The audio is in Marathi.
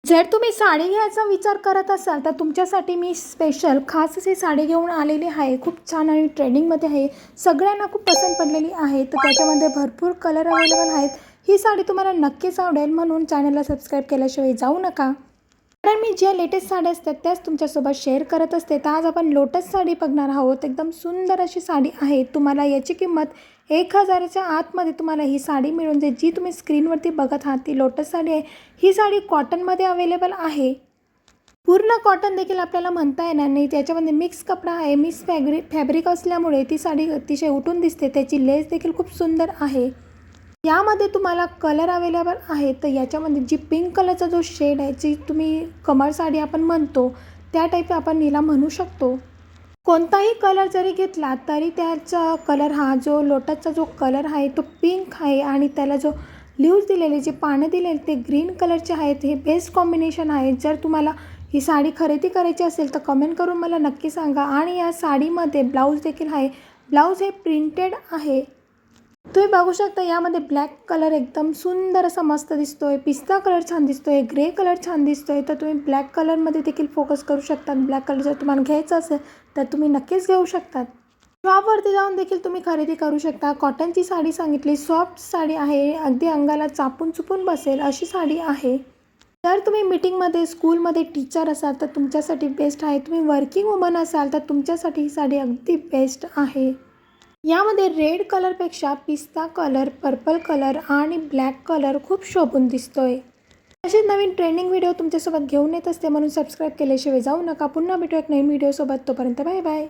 जर तुम्ही साडी घ्यायचा विचार करत असाल तर तुमच्यासाठी मी स्पेशल खास अशी साडी घेऊन आलेली आहे. खूप छान आणि ट्रेंडिंगमध्ये आहे. सगळ्यांना खूप पसंत पडलेली आहे. तर त्याच्यामध्ये भरपूर कलर अवेलेबल आहेत. ही साडी तुम्हाला नक्कीच आवडेल, म्हणून चॅनलला सबस्क्राईब केल्याशिवाय जाऊ नका. कारण मी ज्या लेटेस्ट साड्या असतात त्याच तुमच्यासोबत शेअर करत असते. तर आज आपण लोटस साडी बघणार आहोत. एकदम सुंदर अशी साडी आहे. तुम्हाला याची किंमत 1000च्या आतमध्ये तुम्हाला ही साडी मिळून जाईल. जी तुम्ही स्क्रीनवरती बघत आहात ती लोटस साडी आहे. ही साडी कॉटनमध्ये अवेलेबल आहे. पूर्ण कॉटन देखील आपल्याला म्हणता येणार नाही. त्याच्यामध्ये मिक्स कपडा आहे. मिक्स फॅब्रिक असल्यामुळे ती साडी अतिशय उठून दिसते. त्याची लेस देखील खूप सुंदर आहे. यामध्ये तुम्हाला कलर अवेलेबल आहे. तर याच्यामध्ये जी पिंक कलरचा जो शेड आहे, जी तुम्ही कमळ साडी आपण म्हणतो त्या टाईप आपण हिला म्हणू शकतो. कोणताही कलर जरी घेतला तरी त्याचा कलर हा जो लोटसचा जो कलर आहे तो पिंक आहे आणि त्याला जो लीव्स दिलेले जे पानं दिलेले ते ग्रीन कलरचे आहेत. हे बेस्ट कॉम्बिनेशन आहे. जर तुम्हाला ही साडी खरेदी करायची असेल तर कमेंट करून मला नक्की सांगा. आणि या साडीमध्ये ब्लाऊज देखील आहे. ब्लाऊज हे प्रिंटेड आहे. तुम्ही बघू शकता यामध्ये ब्लॅक कलर एकदम सुंदर असा मस्त दिसतोय. पिस्ता कलर छान दिसतोय. ग्रे कलर छान दिसतोय. तर तुम्ही ब्लॅक कलरमध्ये देखील फोकस करू शकता. ब्लॅक कलर जर तुम्हाला घ्यायचं असेल तर तुम्ही नक्कीच घेऊ शकतात. शॉपवरती जाऊन देखील तुम्ही खरेदी करू शकता. कॉटनची साडी सांगितली, सॉफ्ट साडी आहे. अगदी अंगाला चापून चुपून बसेल अशी साडी आहे. जर तुम्ही मीटिंगमध्ये, स्कूलमध्ये टीचर असाल तर तुमच्यासाठी बेस्ट आहे. तुम्ही वर्किंग वुमन असाल तर तुमच्यासाठी ही साडी अगदी बेस्ट आहे. यामध्ये रेड कलरपेक्षा पिस्ता कलर, पर्पल कलर आणि ब्लॅक कलर खूप शोभून दिसतोय. असे नवीन ट्रेंडिंग व्हिडिओ तुमच्यासोबत घेऊन येत असते, म्हणून सबस्क्राईब केल्याशिवाय जाऊ नका. पुन्हा भेटू एक नवीन व्हिडिओसोबत. तोपर्यंत बाय बाय.